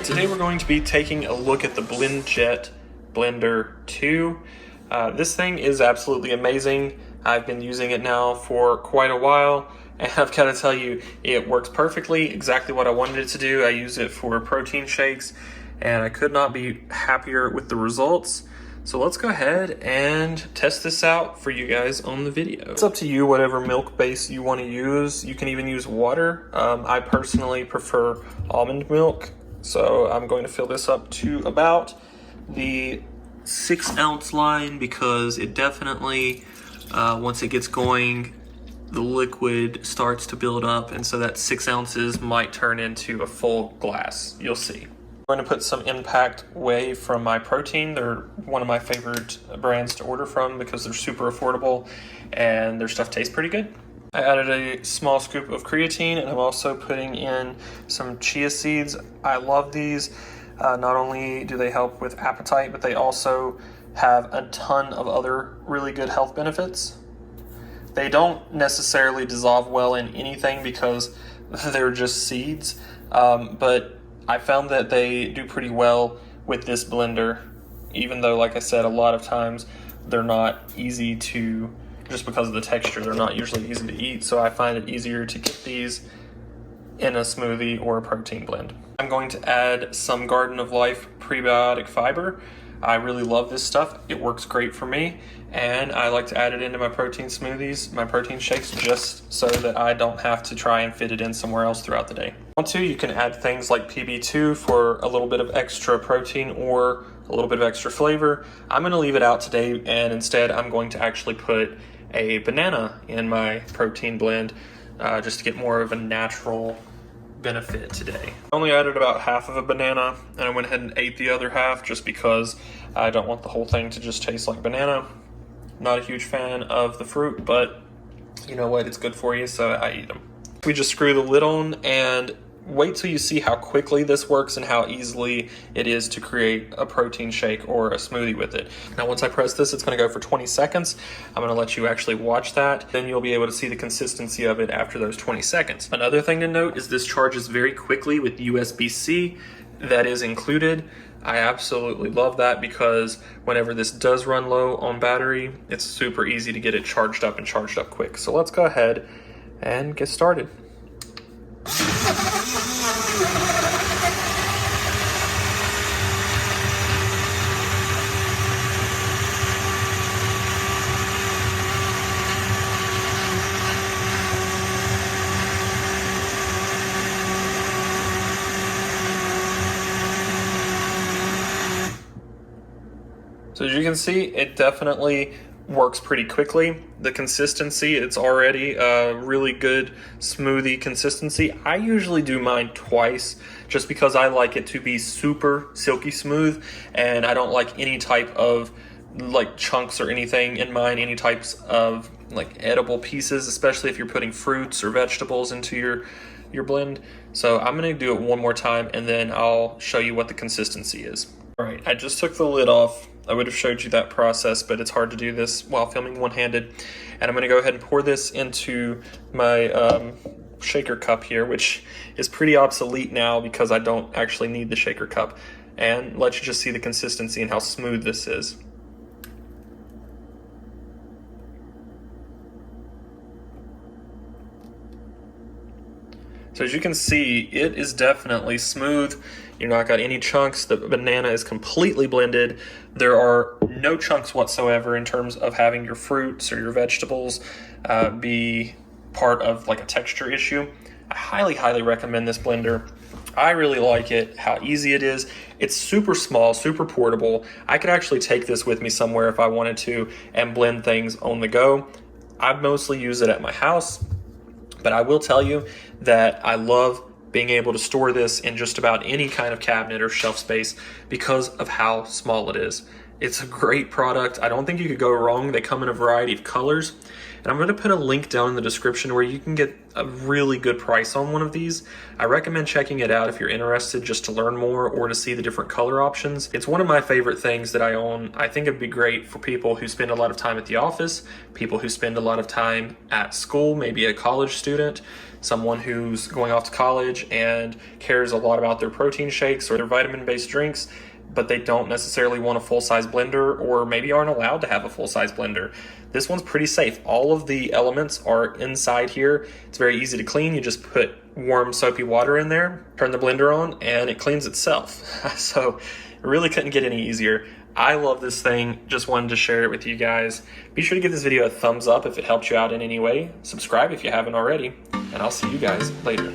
Today we're going to be taking a look at the BlendJet Blender 2. This thing is absolutely amazing. I've been using it now for quite a while, and I've got to tell you, it works perfectly, exactly what I wanted it to do. I use it for protein shakes, and I could not be happier with the results. So let's go ahead and test this out for you guys on the video. It's up to you, whatever milk base you want to use. You can even use water. I personally prefer almond milk. So I'm going to fill this up to about the 6 ounce line because it definitely, once it gets going, the liquid starts to build up, and so that 6 ounces might turn into a full glass. You'll see. I'm going to put some Impact Whey from My Protein. They're one of my favorite brands to order from because they're super affordable and their stuff tastes pretty good. I added a small scoop of creatine, and I'm also putting in some chia seeds. I love these. Not only do they help with appetite, but they also have a ton of other really good health benefits. They don't necessarily dissolve well in anything because they're just seeds, but I found that they do pretty well with this blender, even though, like I said, a lot of times they're not easy to, just because of the texture, they're not usually easy to eat, so I find it easier to get these in a smoothie or a protein blend. I'm going to add some Garden of Life prebiotic fiber. I really love this stuff. It works great for me, and I like to add it into my protein smoothies, my protein shakes, just so that I don't have to try and fit it in somewhere else throughout the day. If you want to, you can add things like PB2 for a little bit of extra protein or a little bit of extra flavor. I'm going to leave it out today, and instead I'm going to actually put a banana in my protein blend just to get more of a natural benefit today. I only added about half of a banana, and I went ahead and ate the other half just because I don't want the whole thing to just taste like banana. Not a huge fan of the fruit, but you know what, it's good for you, so I eat them. We just screw the lid on and wait till you see how quickly this works and how easily it is to create a protein shake or a smoothie with it. Now, once I press this, it's going to go for 20 seconds. I'm going to let you actually watch that. Then you'll be able to see the consistency of it after those 20 seconds. Another thing to note is this charges very quickly with USB-C. That is included. I absolutely love that because whenever this does run low on battery, it's super easy to get it charged up and charged up quick. So let's go ahead and get started. So as you can see, it definitely works pretty quickly. The consistency, it's already a really good smoothie consistency. I usually do mine twice just because I like it to be super silky smooth, and I don't like any type of like chunks or anything in mine, any types of like edible pieces, especially if you're putting fruits or vegetables into your blend. So I'm gonna do it one more time and then I'll show you what the consistency is. All right, I just took the lid off. I would have showed you that process, but it's hard to do this while filming one-handed. And I'm gonna go ahead and pour this into my shaker cup here, which is pretty obsolete now because I don't actually need the shaker cup, and let you just see the consistency and how smooth this is. So as you can see, it is definitely smooth. You're not got any chunks. The banana is completely blended. There are no chunks whatsoever in terms of having your fruits or your vegetables be part of like a texture issue. I highly recommend this blender. I really like it, how easy it is. It's super small, super portable. I could actually take this with me somewhere if I wanted to and blend things on the go. I mostly use it at my house, but I will tell you that I love being able to store this in just about any kind of cabinet or shelf space because of how small it is. It's a great product. I don't think you could go wrong. They come in a variety of colors. And I'm going to put a link down in the description where you can get a really good price on one of these. I recommend checking it out if you're interested, just to learn more or to see the different color options. It's one of my favorite things that I own. I think it'd be great for people who spend a lot of time at the office, people who spend a lot of time at school, maybe a college student. someone who's going off to college and cares a lot about their protein shakes or their vitamin-based drinks, but they don't necessarily want a full-size blender, or maybe aren't allowed to have a full-size blender. This one's pretty safe. All of the elements are inside here. It's very easy to clean. You just put warm soapy water in there, turn the blender on, and it cleans itself. So it really couldn't get any easier. I love this thing. Just wanted to share it with you guys. Be sure to give this video a thumbs up if it helped you out in any way. Subscribe if you haven't already, and I'll see you guys later.